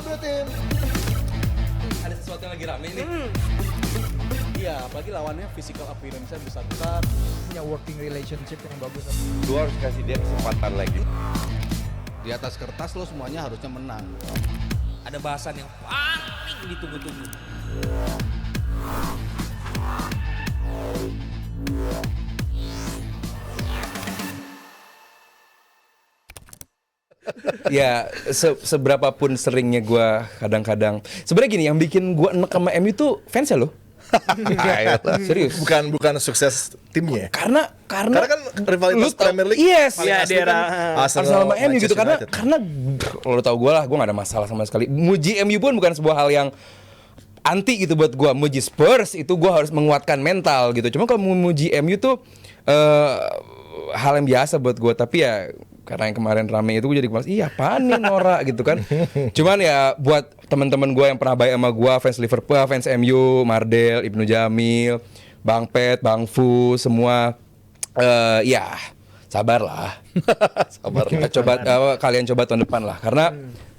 blue team. Ada sesuatu yang lagi rame nih. Iya, apalagi lawannya physical appearance-nya besar-besar. Punya working relationship yang bagus. Lu harus kasih dia kesempatan lagi. Di atas kertas lo semuanya harusnya menang. Ada bahasan yang paling ditunggu-tunggu. Ya, seberapapun seringnya gue kadang-kadang. Sebenarnya gini, yang bikin gue enek sama MU tuh fansnya loh. Serius. Bukan sukses timnya. Karena Karena kan rivalitas Premier League. Yes. paling Iya, asli di era kan Arsenal sama MU gitu Manchester karena United. lo tau gue lah, gue gak ada masalah sama sekali. Muji MU pun bukan sebuah hal yang anti gitu buat gue. Muji Spurs itu gue harus menguatkan mental gitu. Cuma kalau memuji MU tuh hal yang biasa buat gue. Tapi ya karena yang kemarin rame itu gue jadi malas. Iya apaan nih Nora gitu kan. Cuman ya buat teman-teman gue yang pernah baik sama gue, fans Liverpool, fans MU, Mardel, Ibnu Jamil, Bang Pet, Bang Fu, semua ya sabarlah. Sabarlah. Kalian coba tahun depan lah.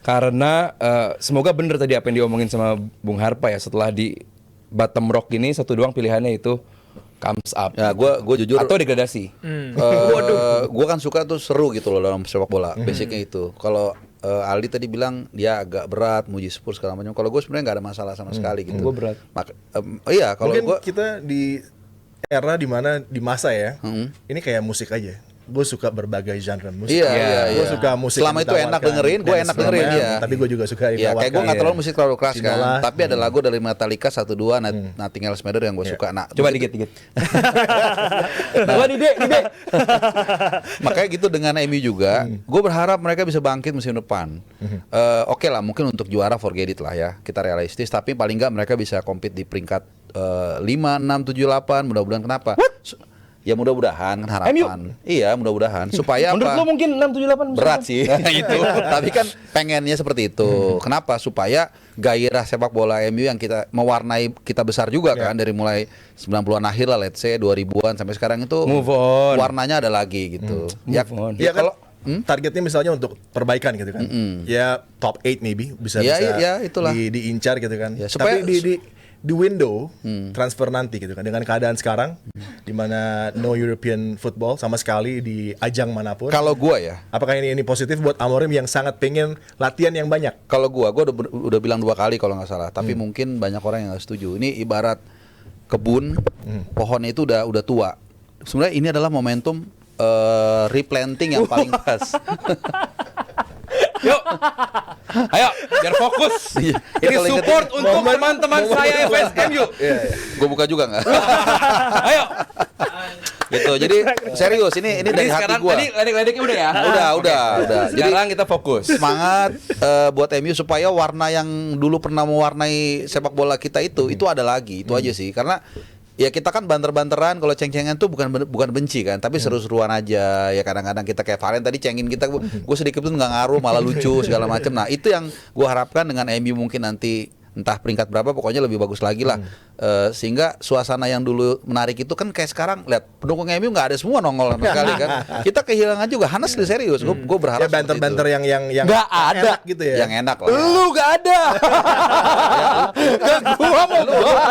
Karena semoga bener tadi apa yang diomongin sama Bung Harpa ya, setelah di bottom rock ini satu doang pilihannya itu comes up. Ya, gue jujur. Atau degradasi. Gue kan suka tuh seru gitu loh dalam sepak bola. Basicnya itu. Kalau Aldi tadi bilang dia agak berat, muji Spurs segala macam. Kalau gue sebenarnya nggak ada masalah sama sekali gitu. Gue berat. Iya, kalau Mungkin gue kita di era dimana di masa ya, ini kayak musik aja. Gue suka berbagai genre musik. Iya. Gue suka musik. Selama yang itu enak ditawarkan, dengerin, gue dance enak dengerin drumnya, ya. Tapi gue juga suka ya kayak gue nggak terlalu musik terlalu keras kan. Sinola. Tapi ada lagu dari Metallica 1-2 Nothing Else Matters yang gue suka. Nah, Coba dikit. Coba dide. Makanya gitu dengan MU juga, gue berharap mereka bisa bangkit musim depan. Oke lah, mungkin untuk juara forget it lah ya, kita realistis. Tapi paling nggak mereka bisa compete di peringkat 5, 6, 7, 8. Mudah-mudahan kenapa? Ya mudah-mudahan kan harapan. Iya mudah-mudahan supaya Menurut apa? lo mungkin 6, 7, 8 Berat sih itu. Tapi kan pengennya seperti itu. Kenapa? Supaya gairah sepak bola MU yang kita mewarnai kita besar juga kan dari mulai 90-an akhir lah, let's say 2000-an sampai sekarang itu Move on. warnanya ada lagi gitu. Move on. Ya kalau targetnya misalnya untuk perbaikan gitu kan. Ya top 8 maybe bisa Ya, itulah. diincar gitu kan. Ya, supaya- Tapi di window transfer nanti gitu kan, dengan keadaan sekarang di mana no European football sama sekali di ajang manapun. kalau gua ya, Apakah ini positif buat Amorim yang sangat pengen latihan yang banyak? kalau gua udah bilang 2 kali kalau nggak salah. Tapi mungkin banyak orang yang nggak setuju. Ini ibarat kebun, pohonnya itu udah tua. Sebenarnya ini adalah momentum replanting yang paling pas. Yuk, ayo biar fokus. Ini Kalau support ingetin- untuk teman-teman saya fans MU. Gue buka juga nggak? Ayo. Gitu. Jadi serius ini dari hati Sekarang gue. tadi ledek-ledeknya udah ya. Udah. Jadi Sekarang kita fokus. semangat buat MU supaya warna yang dulu pernah mewarnai sepak bola kita itu ada lagi. Itu aja sih. Karena ya kita kan banter-banteran, kalau ceng-cengan tuh bukan benci kan, tapi seru-seruan aja. Ya kadang-kadang kita kayak Valen tadi cengin kita, gue sedikit pun nggak ngaruh, malah lucu segala macam. Nah itu yang gue harapkan dengan MU mungkin nanti entah peringkat berapa, pokoknya lebih bagus lagi lah. Sehingga suasana yang dulu menarik itu kan kayak sekarang, lihat pendukung MU nggak ada semua nongol sama sekali kan. Kita kehilangan juga. Hanas serius, gue berharap Ya banter-banter seperti yang Nggak ada. enak gitu ya. itu. Yang enak lah. Lu gak ada. Gua mau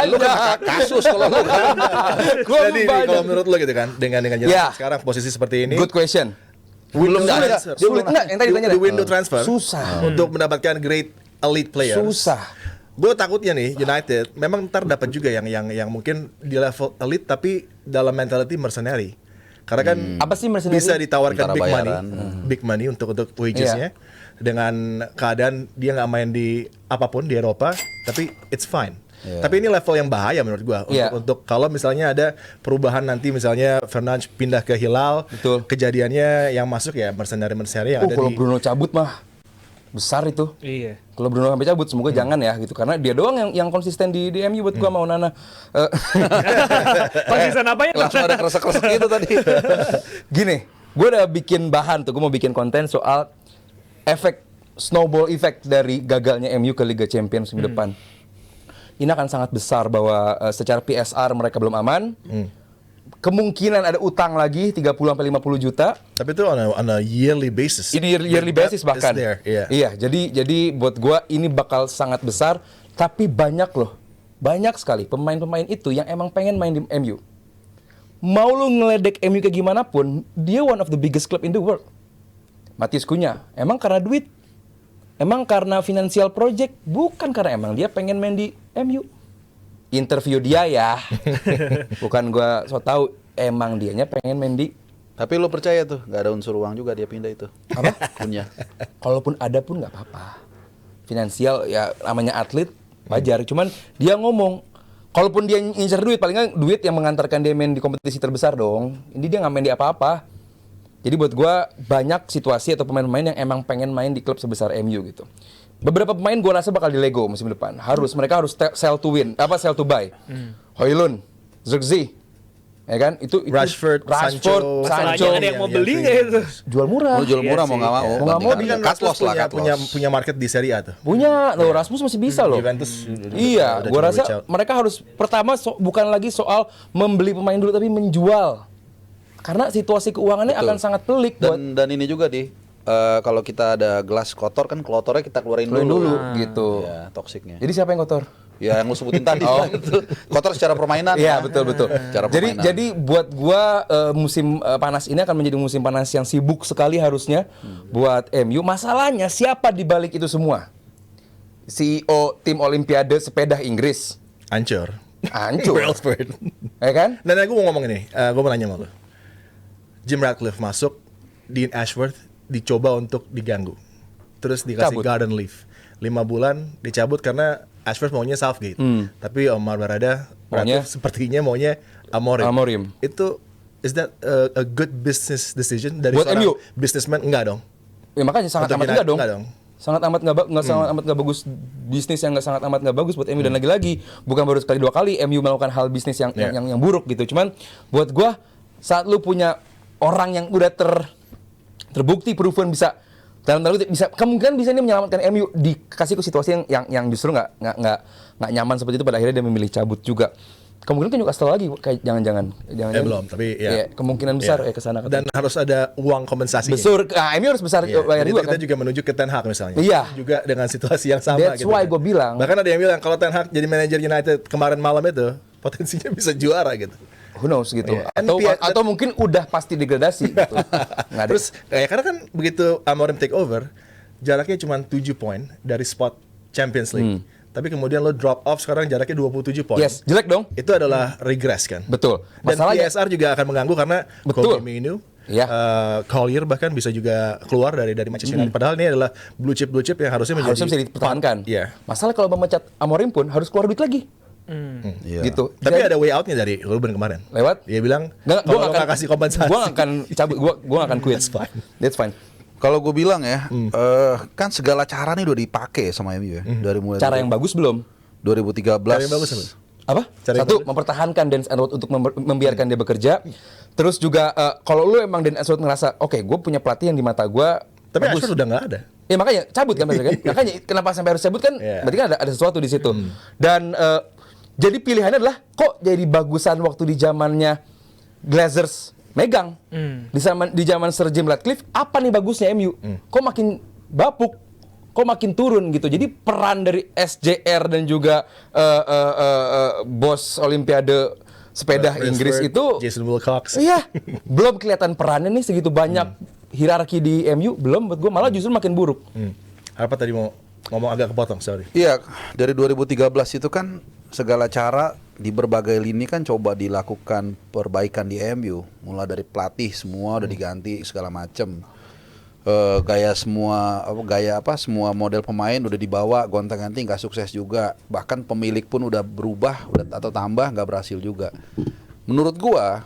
Lu kan kasus kalau lu kan. Jadi kalau menurut lo gitu kan, dengan Ya. jelas sekarang posisi seperti ini, Good question. belum Sulit. ada Sulit enggak? Yang tadi ditanya di deh. window transfer Susah. untuk mendapatkan great elite player. Susah. Gue takutnya nih United memang ntar dapat juga yang mungkin di level elite tapi dalam mentality mercenary. Karena kan Apa sih mercenary? bisa ditawarkan Tentara big bayaran. big money untuk wagesnya dengan keadaan dia nggak main di apapun di Eropa, tapi it's fine. Tapi ini level yang bahaya menurut gua untuk kalau misalnya ada perubahan nanti misalnya Fernandes pindah ke Hilal, Betul. kejadiannya yang masuk ya mercenary yang ada Kalau di Bruno cabut mah besar itu. Iya. Kalau Bruno sampai cabut semoga jangan ya gitu, karena dia doang yang konsisten di MU buat gua mau Nana. Konsisten apa ya? Langsung ada kresek-kresek gitu tadi. Gini, gue udah bikin bahan tuh, gue mau bikin konten soal efek snowball effect dari gagalnya MU ke Liga Champions minggu depan. Ini akan sangat besar bahwa secara PSR mereka belum aman. kemungkinan ada utang lagi 30 sampai 50 juta. Tapi itu on a yearly basis. Ini yearly basis That bahkan. is there, yeah. Iya, jadi buat gua ini bakal sangat besar, tapi banyak loh. Banyak sekali pemain-pemain itu yang emang pengen main di MU. Mau lu ngeledek MU kayak gimana pun, dia one of the biggest club in the world. Matheus Cunha, emang karena duit? Emang karena financial project? Bukan karena emang dia pengen main di MU. Interview dia ya. Bukan gua so tahu, emang dianya pengen main di. Tapi lo percaya tuh nggak ada unsur uang juga dia pindah itu? Apa? Punya. Kalaupun ada pun nggak apa-apa. Finansial ya namanya atlet wajar. Cuman dia ngomong, kalaupun dia ngincer duit, paling nggak duit yang mengantarkan dia main di kompetisi terbesar dong. Ini dia nggak main di apa-apa. Jadi buat gua banyak situasi atau pemain-pemain yang emang pengen main di klub sebesar MU gitu. Beberapa pemain gue rasa bakal dilego musim depan. Mereka harus sell to win, sell to buy. Højlund, Zirkzee, ya kan? Itu Rashford, Sancho. Masalahnya ada yang mau beli nggak itu? Jual murah. Mau jual murah mau nggak mau. Mau nggak mau, Bandingkan Kan cut loss lah, cut loss. punya market di Serie A tuh. Punya, loh Rasmus masih bisa loh. Juventus Iya, udah gue coba rasa reach out. mereka harus pertama bukan lagi soal membeli pemain dulu tapi menjual. Karena situasi keuangannya Betul. akan sangat pelik buat Dan ini juga kalau kita ada gelas kotor kan klotornya kita keluarin dulu. gitu. Ya, toksiknya. Jadi siapa yang kotor? Ya yang lu sebutin tadi itu kotor secara permainan. Iya, ya. betul. Secara permainan. Jadi buat gua musim panas ini akan menjadi musim panas yang sibuk sekali harusnya buat MU. Masalahnya siapa di balik itu semua? CEO tim Olimpiade sepeda Inggris. Hancur. Hancur. Brailsford. Ya kan? Dan aku mau ngomong ini, gue mau nanya sama lo. Jim Ratcliffe masuk, Dean Ashworth dicoba untuk diganggu. Terus dikasih Cabut. garden leave. 5 bulan dicabut karena Ashworth maunya Southgate. Tapi Omar Barada Maunya? Ratcliffe sepertinya maunya Amorim. Amorim. Itu, is that a good business decision dari Buat seorang MU? businessman? Enggak dong. Ya makanya sangat Untuk amat United enggak dong. enggak dong. Sangat amat nggak bagus bisnis yang sangat amat nggak bagus buat MU. Dan lagi-lagi bukan baru sekali 2 kali MU melakukan hal bisnis yang buruk gitu. Cuman buat gua saat lu punya orang yang udah terbukti proven bisa dalam tanda kutip bisa kemungkinan bisa ini menyelamatkan MU dikasih ke situasi yang justru nggak nyaman seperti itu, pada akhirnya dia memilih cabut juga. Kemungkinan ke Newcastle lagi kayak jangan Belum, tapi ya. kemungkinan besar Ya. ke sana. Dan harus ada uang kompensasi. besar MU harus besar bayar juga Kita kan. juga menuju ke Ten Hag misalnya. Iya. Juga dengan situasi yang sama. That's gitu why kan. gua bilang. Bahkan ada yang bilang kalau Ten Hag jadi manajer United kemarin malam itu potensinya bisa juara gitu. Who knows gitu. Iya. Atau mungkin udah pasti degradasi gitu. Nggak ada. Terus karena kan begitu Amorim take over, jaraknya cuma 7 poin dari spot Champions League. Tapi kemudian lo drop off sekarang jaraknya 27 poin. Yes, jelek dong. Itu adalah regress kan. Betul. Dan Masalahnya PSR juga akan mengganggu karena Betul. Kobe Mainoo, Iya. Collier bahkan bisa juga keluar dari Manchester United. Padahal ini adalah blue chip yang harusnya harusnya bisa dipertahankan. Iya. Masalah kalau memecat Amorim pun harus keluar duit lagi. Iya. Gitu. Tapi Jadi, ada way out-nya dari Ruben kemarin. lewat Dia bilang Nggak, kalau lo nggak kasih kompensasi. Gua nggak akan cabut. Gua nggak akan quit. That's fine. Kalau gue bilang ya, kan segala cara nih udah dipakai sama MU ya. Dari mulai Cara yang bagus belum? 2013. Cara yang bagus apa? Apa? Cara yang Satu, bagus. mempertahankan Dan Ashworth untuk membiarkan dia bekerja. Terus juga kalau lu emang Dan Ashworth ngerasa, oke, gue punya pelatih yang di mata gue Tapi Ashworth udah nggak ada. Ya makanya cabut kan berarti kan. Makanya kenapa sampai harus cabut kan? Iya. Berarti kan ada sesuatu di situ. Dan jadi pilihannya adalah kok jadi bagusan waktu di zamannya Glazers megang. Di zaman Sir Jim Ratcliffe apa nih bagusnya MU? Kok makin bapuk? Kok makin turun gitu. Jadi peran dari SJR dan juga bos Olimpiade sepeda Inggris Brailsford, itu Jason Wilcox. iya, belum kelihatan perannya nih segitu banyak hierarki di MU belum buat gue malah justru makin buruk. Apa tadi mau ngomong agak kepotong, sorry. Iya, dari 2013 itu kan segala cara di berbagai lini kan coba dilakukan perbaikan di MU. Mulai dari pelatih semua udah diganti segala macem. Gaya semua semua model pemain udah dibawa gonta-ganti nggak sukses juga. Bahkan pemilik pun udah berubah atau tambah nggak berhasil juga. Menurut gua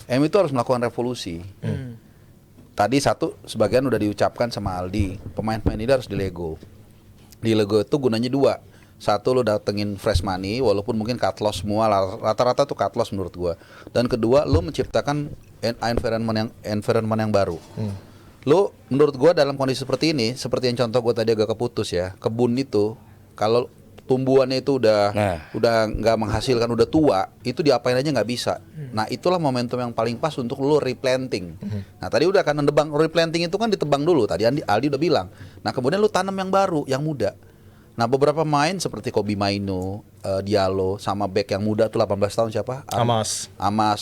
MU itu harus melakukan revolusi. Tadi sebagian udah diucapkan sama Aldi, pemain-pemain ini harus dilego. Dilego itu gunanya 2. Satu, lo datengin fresh money, walaupun mungkin cut loss semua, rata-rata tuh cut loss menurut gua. Dan kedua, lo menciptakan environment yang baru. Lo menurut gua dalam kondisi seperti ini, seperti yang contoh gua tadi agak keputus ya, kebun itu kalau tumbuhannya itu udah Nah. nggak menghasilkan, udah tua, itu diapain aja nggak bisa. Nah itulah momentum yang paling pas untuk lu replanting. Nah tadi udah kan nebang, replanting itu kan ditebang dulu. Tadi Aldi udah bilang. Nah kemudian lu tanam yang baru, yang muda. Nah beberapa pemain seperti Kobbie Mainoo, Diallo, sama back yang muda tuh 18 tahun siapa? Amas.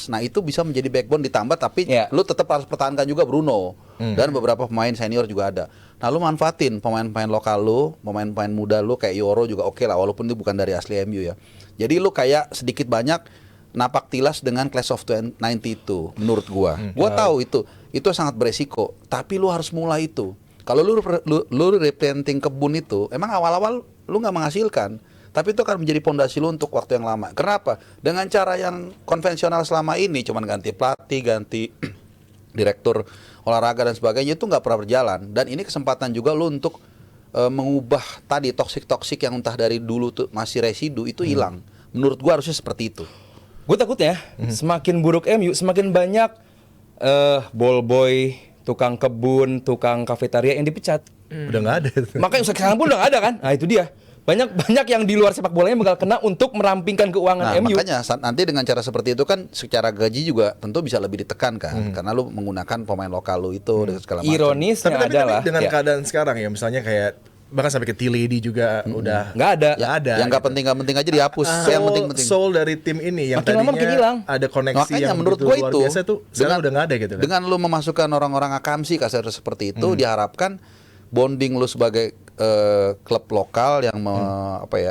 Nah itu bisa menjadi backbone ditambah, tapi lu tetap harus pertahankan juga Bruno. Dan beberapa pemain senior juga ada. Nah lu manfaatin pemain-pemain lokal lu, pemain-pemain muda lu kayak Yoro juga oke lah, walaupun itu bukan dari asli MU ya. Jadi lu kayak sedikit banyak napak tilas dengan Class of 90 itu menurut gua. Gua tahu itu sangat beresiko, tapi lu harus mulai itu. Kalau lu replanting kebun itu, emang awal-awal lu nggak menghasilkan, tapi itu akan menjadi pondasi lu untuk waktu yang lama. Kenapa? Dengan cara yang konvensional selama ini, cuman ganti pelatih, ganti direktur olahraga dan sebagainya, itu nggak pernah berjalan. Dan ini kesempatan juga lu untuk mengubah tadi toksik yang entah dari dulu tuh masih residu itu hilang. Menurut gua harusnya seperti itu. Gue takutnya semakin buruk MU, semakin banyak ball boy, tukang kebun, tukang kafetaria yang dipecat. Udah nggak ada. Makanya sekarang pun udah nggak ada kan? Nah itu dia. Banyak yang di luar sepak bolanya bakal kena untuk merampingkan keuangan MU. Makanya nanti dengan cara seperti itu kan secara gaji juga tentu bisa lebih ditekan kan, karena lu menggunakan pemain lokal lu itu dan segala macam. Ironisnya Tapi adalah dengan keadaan sekarang ya, misalnya kayak bahkan sampai ke Tilly juga udah nggak ada. nggak ada. Yang nggak penting aja dihapus. Yang penting. Soul dari tim ini yang Makin lama makin hilang. ada koneksi Makanya yang menurut begitu gua luar itu biasa tuh sekarang udah nggak ada gitu kan. Dengan lu memasukkan orang-orang akamsi kasar seperti itu, diharapkan bonding lu sebagai klub lokal yang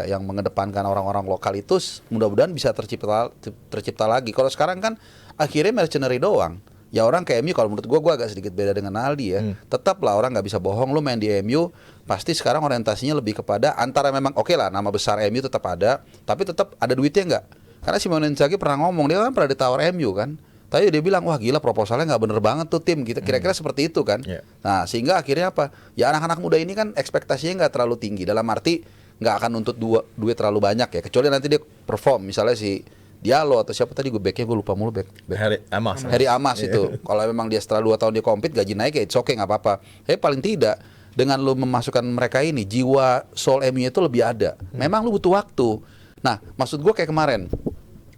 yang mengedepankan orang-orang lokal itu mudah-mudahan bisa tercipta lagi. Kalau sekarang kan akhirnya mercenary doang. Ya orang ke MU kalau menurut gua agak sedikit beda dengan Aldi ya. Tetaplah orang nggak bisa bohong, lu main di MU pasti sekarang orientasinya lebih kepada antara memang oke lah nama besar MU tetap ada, tapi tetap ada duitnya nggak? Karena Simone Inzaghi pernah ngomong, dia kan pernah ditawar MU kan. Tapi dia bilang, wah gila proposalnya nggak bener banget tuh tim. Kira-kira seperti itu kan. Nah sehingga akhirnya apa? Ya anak-anak muda ini kan ekspektasinya nggak terlalu tinggi. Dalam arti nggak akan nuntut duit terlalu banyak ya. Kecuali nanti dia perform. Misalnya si Diallo atau siapa tadi backnya gue lupa mulu back. Harry Amas itu. Kalau memang dia setelah 2 tahun dia compete gaji naik ya it's okay nggak apa-apa. Tapi paling tidak dengan lu memasukkan mereka ini jiwa soul MU itu lebih ada. Memang lu butuh waktu. Nah maksud gue kayak kemarin,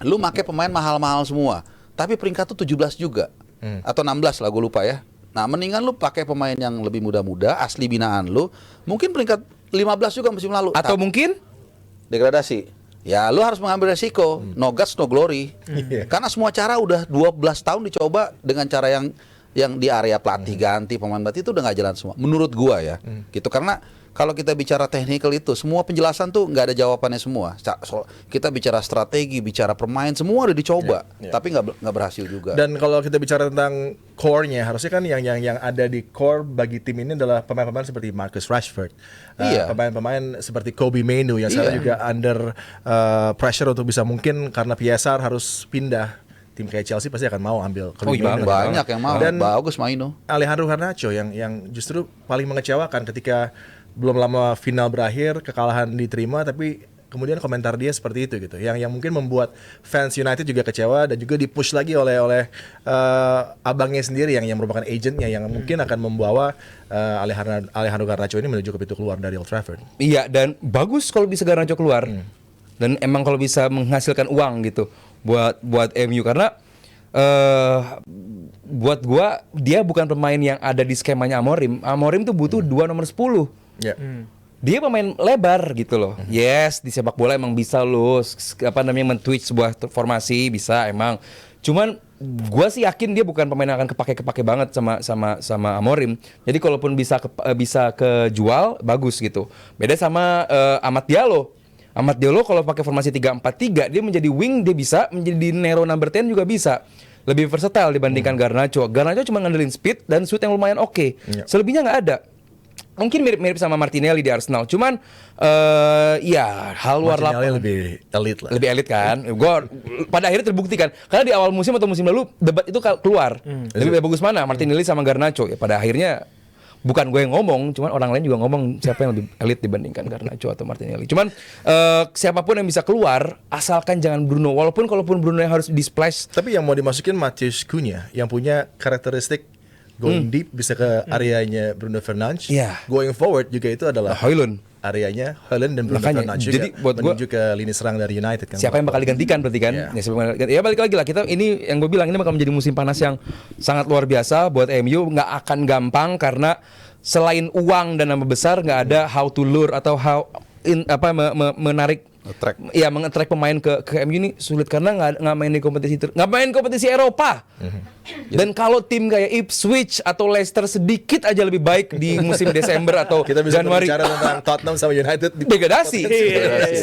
lu pakai pemain mahal-mahal semua. Tapi peringkat tuh 17 juga atau 16 lah gue lupa ya. Nah mendingan lu pakai pemain yang lebih muda-muda asli binaan lu, mungkin peringkat 15 juga musim lalu. Atau mungkin degradasi. Ya lu harus mengambil resiko. No guts no glory. Karena semua cara udah 12 tahun dicoba dengan cara yang di area pelatih ganti pemain batin itu udah nggak jalan semua. Menurut gua ya. Gitu karena kalau kita bicara technical itu semua penjelasan tuh nggak ada jawabannya semua. Kita bicara strategi, bicara pemain semua udah dicoba, tapi nggak berhasil juga. Dan kalau kita bicara tentang core-nya, harusnya kan yang ada di core bagi tim ini adalah pemain-pemain seperti Marcus Rashford, pemain-pemain seperti Kobbie Mainoo yang sekarang juga under pressure untuk bisa mungkin karena PSR harus pindah. Tim kayak Chelsea pasti akan mau ambil Kobbie Mainoo. Banyak yang mau. Dan bagus Mainoo. Alejandro Garnacho yang justru paling mengecewakan ketika belum lama final berakhir kekalahan diterima, tapi kemudian komentar dia seperti itu gitu, yang mungkin membuat fans United juga kecewa dan juga dipush lagi oleh abangnya sendiri yang merupakan agentnya yang mungkin akan membawa Alejandro Garnacho ini menuju ke pintu keluar dari Old Trafford. Iya, dan bagus kalau bisa Garnacho keluar dan emang kalau bisa menghasilkan uang gitu buat MU karena buat gua dia bukan pemain yang ada di skemanya Amorim. Amorim tuh butuh 2 nomor 10. Dia pemain lebar gitu loh. Yes, di sepak bola emang bisa lo men-tweak sebuah formasi bisa emang. Cuman gua sih yakin dia bukan pemain yang akan kepake banget sama Amorim. Jadi kalaupun bisa kejual bagus gitu. Beda sama Amad Diallo. Amad Diallo kalau pakai formasi 3-4-3 dia menjadi wing, dia bisa menjadi narrow number 10 juga bisa. Lebih versatile dibandingkan Garnacho. Garnacho cuma ngandelin speed dan shoot yang lumayan oke. Selebihnya nggak ada. Mungkin mirip sama Martinelli di Arsenal, cuman ya hal luar lapangan lebih elit lah. Lebih elit kan. Gua pada akhirnya terbukti kan. Karena di awal musim atau musim lalu debat itu keluar. Lebih bagus mana Martinelli sama Garnacho? Ya pada akhirnya bukan gue yang ngomong, cuman orang lain juga ngomong siapa yang lebih elit dibandingkan Garnacho atau Martinelli. Cuman siapapun yang bisa keluar asalkan jangan Bruno. Walaupun Bruno yang harus di-splash. Tapi yang mau dimasukin Matheus Cunha yang punya karakteristik going deep bisa ke areanya Bruno Fernandes. Going forward juga itu adalah Højlund. areanya Haaland dan Bruno Makanya, Fernandes jadi juga buat gua- menuju ke lini serang dari United kan. Siapa yang bakal digantikan berarti kan? Iya. Ya, siapa yang bakal diganti- ya balik lagi lah, kita ini yang gue bilang ini bakal menjadi musim panas yang sangat luar biasa buat MU. Nggak akan gampang karena selain uang dan nama besar nggak ada how to lure atau menarik Attract. ya mengattract pemain ke MU ini sulit karena nggak main di kompetisi Eropa. Dan kalau tim kayak Ipswich atau Leicester sedikit aja lebih baik di musim Desember atau Kita bisa Januari, berbicara tentang Tottenham sama United di degradasi.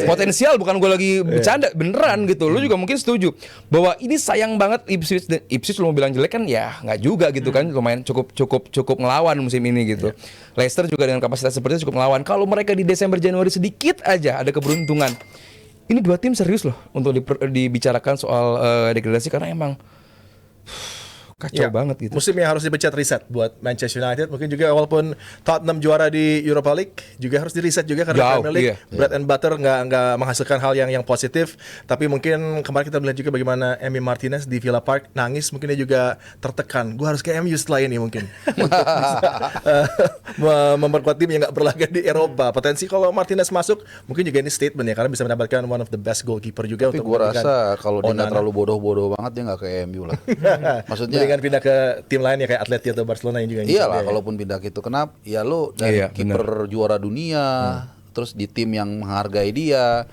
Potensial bukan gue lagi bercanda, beneran gitu. Lu juga mungkin setuju bahwa ini sayang banget Ipswich lu mau bilang jelek kan ya nggak juga gitu kan, lumayan cukup ngelawan musim ini gitu. Leicester juga dengan kapasitas seperti itu cukup ngelawan. Kalau mereka di Desember Januari sedikit aja ada keberuntungan. Ini dua tim serius loh untuk dibicarakan soal degradasi karena emang kacau Ya, banget gitu. musim yang harus dipecat reset buat Manchester United. Mungkin juga walaupun Tottenham juara di Europa League juga harus di reset juga karena Jauh, Premier League iya. bread and butter nggak menghasilkan hal yang positif. Tapi mungkin kemarin kita melihat juga bagaimana Emi Martinez di Villa Park nangis, mungkin dia juga tertekan. Gue harus ke MU setelah ini mungkin untuk bisa memperkuat tim yang nggak berlaga di Eropa. Potensi kalau Martinez masuk mungkin juga ini statement ya karena bisa mendapatkan one of the best goalkeeper juga. Tapi untuk gue menggantikan rasa kalau dia nggak Onana. terlalu bodoh-bodoh banget dia nggak ke MU lah. Maksudnya Mendingan pindah ke tim lain ya kayak Atleti atau Barcelona yang juga iyalah ya. kalaupun pindah gitu, kenapa? Ya lo dari Iya, kiper juara dunia, terus di tim yang menghargai dia.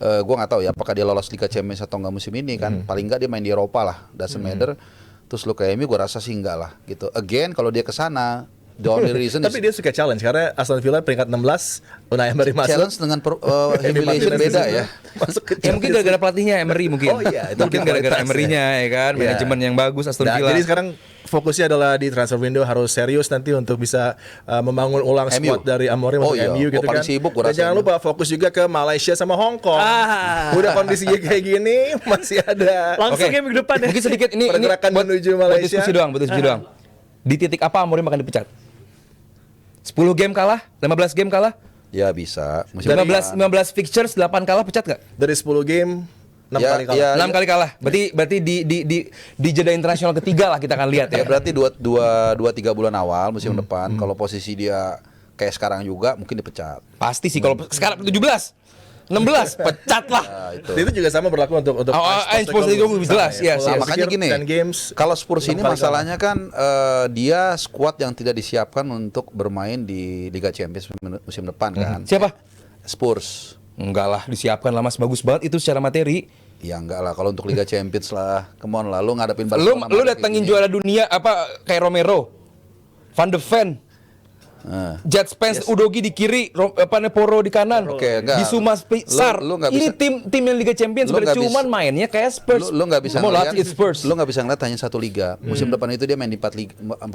Gue nggak tahu ya apakah dia lolos Liga Champions atau nggak musim ini kan. Paling nggak dia main di Eropa lah, doesn't matter. Terus lo ke MU gue rasa sih enggak lah gitu. Again kalau dia ke sana, the only reason Tapi dia suka challenge karena Aston Villa peringkat 16, Unai Emery masuk. challenge dengan humiliation Martinez beda di ya. Masuk ke Ya mungkin gara-gara pelatihnya Emery mungkin. Oh iya, itu mungkin gara-gara kualitas, Emery-nya ya kan, Iya. manajemen yang bagus Aston Nah, Villa. jadi sekarang fokusnya adalah di transfer window harus serius nanti untuk bisa membangun ulang MU. squad dari Amorim Oh untuk iya, MU gitu paling kan. sibuk gua Dan rasa jangan MU. lupa fokus juga ke Malaysia sama Hong Kong. Udah kondisinya kayak gini masih ada Langsung Oke. ya minggu depan ya. Mungkin sedikit ini Pergerakan buat, menuju buat Malaysia. diskusi doang. Di titik apa Amorim akan dipecat? 10 game kalah, 15 game kalah, Ya bisa. Musim 15 fixtures 8 kalah pecat nggak? dari 10 game 6 Ya, kali kalah. ya. 6 kali kalah. Berarti di jeda internasional ketiga lah kita akan lihat Ya ya. berarti 2-3 bulan awal musim depan kalau posisi dia kayak sekarang juga mungkin dipecat. Pasti sih kalau sekarang 17, 16 pecat lah. Nah, itu. Itu juga sama berlaku untuk Ange Postecoglou jelas, yes, Kalau yes. Makanya pikir gini, 10 games, kalau Spurs 6 ini kali masalahnya kan dia squad yang tidak disiapkan untuk bermain di Liga Champions musim depan kan. Siapa? Spurs. Enggak lah, disiapkan lah Mas, bagus banget itu secara materi. Ya enggak lah kalau untuk Liga Champions lah. Come on lah, lu ngadepin Lu Barcelona. datengin juara dunia apa kayak Romero, Van de Ven, Jet Spence, Udogi di kiri, Neporo di kanan, Oke, enggak. Bissouma Sar. Lu nggak Ini bisa- tim yang Liga Champions lu sebenarnya nggak cuman bisa- mainnya kayak Spurs. Lu nggak bisa Mau ngeliat, latih Spurs. lu nggak bisa ngeliat hanya satu liga. Musim depan itu dia main di 4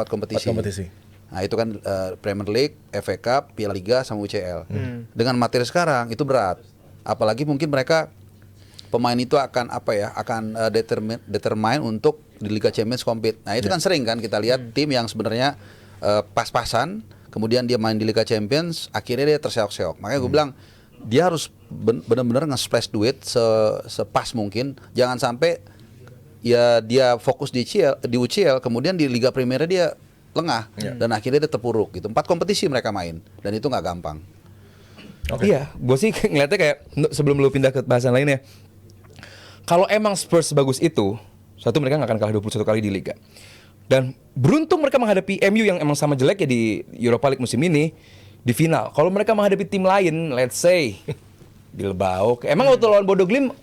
kompetisi. 4 kompetisi. Nah itu kan Premier League, FA Cup, Piala Liga sama UCL. Dengan materi sekarang itu berat. Apalagi mungkin mereka pemain itu akan determine untuk di Liga Champions compete. Nah itu kan sering kan kita lihat tim yang sebenarnya pas-pasan, kemudian dia main di Liga Champions, akhirnya dia terseok-seok. Makanya gue bilang dia harus benar-benar nge-splash duit sepas mungkin. Jangan sampai ya dia fokus di UCL, kemudian di Liga Premier dia lengah dan akhirnya dia terpuruk gitu. 4 kompetisi mereka main dan itu nggak gampang. Iya, gue sih ngeliatnya kayak sebelum lu pindah ke bahasan lainnya. Kalau emang Spurs sebagus itu, satu mereka nggak akan kalah 21 kali di Liga. Dan beruntung mereka menghadapi MU yang emang sama jelek ya di Europa League musim ini di final. Kalau mereka menghadapi tim lain, let's say Bilbao, emang waktu lawan Bodo Glimt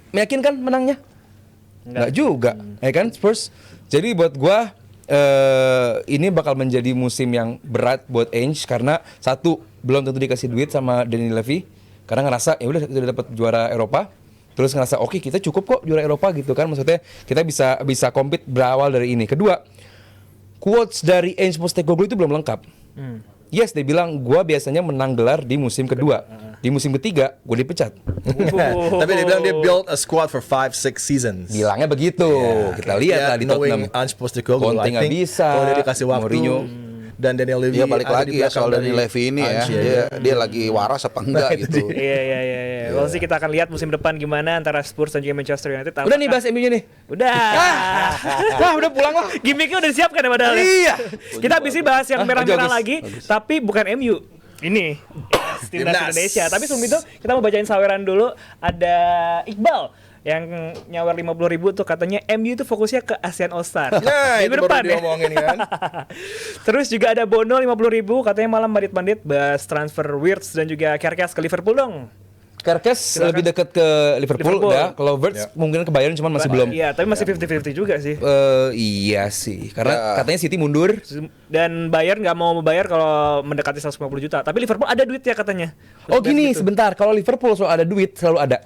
meyakinkan menangnya? Nggak juga, ya kan Spurs. Jadi buat gua ini bakal menjadi musim yang berat buat Ange karena satu belum tentu dikasih duit sama Daniel Levy karena ngerasa ya udah kita dapat juara Eropa, terus ngerasa oke, kita cukup kok juara Eropa gitu kan, maksudnya kita bisa compete berawal dari ini. Kedua, quotes dari Ange Postecoglou itu belum lengkap. Yes, dia bilang gua biasanya menang gelar di musim kedua. Di musim ketiga gue dipecat. Tapi dia bilang dia build a squad for 5-6 seasons. Bilangnya begitu. Kita lihat lah di knowing Tottenham. Ange Postecoglou, Conte I nggak think bisa. kalau dia dikasih waktu, Mourinho. dan Daniel Levy Dia balik ada lagi di ya belakang soal dari Daniel Levy ini ya. Ange, ya. Dia lagi waras apa enggak gitu. Iya. Well sih kita akan lihat musim depan gimana antara Spurs dan juga Manchester United. Udah nih bahas MU-nya nih. Udah. Wah, udah pulang lah. Gimmicknya udah disiapkan ya padahal. Iya. Kita habis ini bahas yang merah-merah bagus. lagi, tapi bukan MU. Ini timnas Indonesia. Tapi sebelum itu kita mau bacain saweran dulu. Ada Iqbal yang nyawer 50.000 tuh katanya MU itu fokusnya ke ASEAN All Star. Nah, itu Minggu baru depan ya. diomongin kan. Terus juga ada Bono 50.000 katanya malam bandit-bandit bahas transfer Wirtz dan juga Kerkes ke Liverpool dong. Kerkes lebih dekat ke Liverpool. Udah. Kalau Wirtz mungkin ke Bayern cuman masih belum. Iya, tapi masih 50-50 juga sih. Iya sih, karena katanya City mundur. Dan Bayern nggak mau membayar kalau mendekati 150 juta. Tapi Liverpool ada duit ya katanya. Oh gini, Gitu. sebentar. Kalau Liverpool selalu ada duit, selalu ada.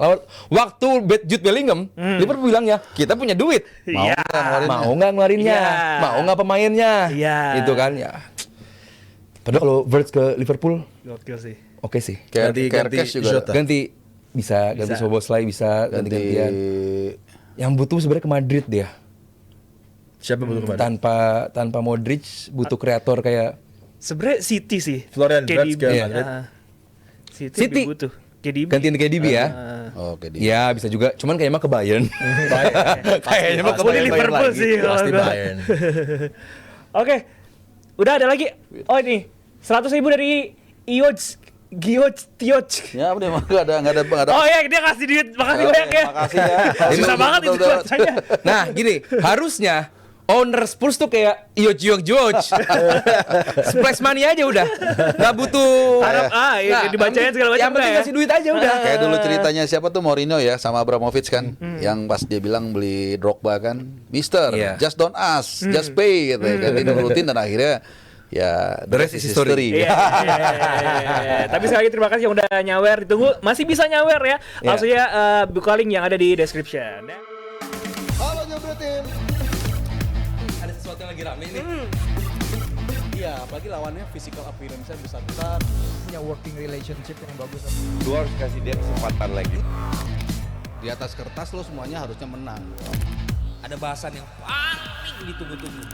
Waktu Jude Bellingham, Liverpool bilang ya, kita punya duit. Iya. Mau nggak ngeluarinnya? Iya. Mau nggak pemainnya? Iya. Itu kan ya. Padahal kalau Wirtz ke Liverpool, Gokil sih. oke sih. Ganti Kerkes juga Jota. Ganti bisa ganti Szoboszlai, bisa ganti-gantian. Yang butuh sebenarnya ke Madrid dia. Siapa butuh kemarin? Tanpa Modric butuh kreator kayak Sebenarnya City sih. Florian Wirtz ke Iya. Madrid. City City. lebih butuh. KDB. gantiin KDB ya. Oke, Ya bisa juga, cuman kayaknya mah ke Bayern. Kayaknya mah ke Aku di Bayern Liverpool lagi. sih kalau Pasti gua. Bayern. Oke. Udah ada lagi. Oh ini 100.000 dari Gioj. Ya udah nggak ada. Oh ya dia kasih duit. Makasih banyak ya. Makasih ya. Susah banget itu Betul. bacanya. Nah gini, harusnya owner Spurs tuh kayak George. Splash money aja udah. Nggak butuh Harap dibacain segala macam Yang penting ya. kasih duit aja udah. Kayak dulu ceritanya siapa tuh Mourinho ya sama Abramovich kan, yang pas dia bilang beli Drogba kan, Mister, Iya. just don't ask, just pay gitu ya kan, dia nurutin dan akhirnya ya The rest is history. Iya. Tapi sekali lagi terima kasih yang udah nyawer. Ditunggu masih bisa nyawer ya. Langsung ya buka link yang ada di description. Halo Jobro Tim. Ada sesuatu yang lagi rame nih. Iya, apalagi lawannya physical appearance-nya besar-besar. Punya working relationship yang bagus. Lu harus kasih dia kesempatan lagi. Di atas kertas lo semuanya harusnya menang. Ada bahasan yang paling ditunggu-tunggu.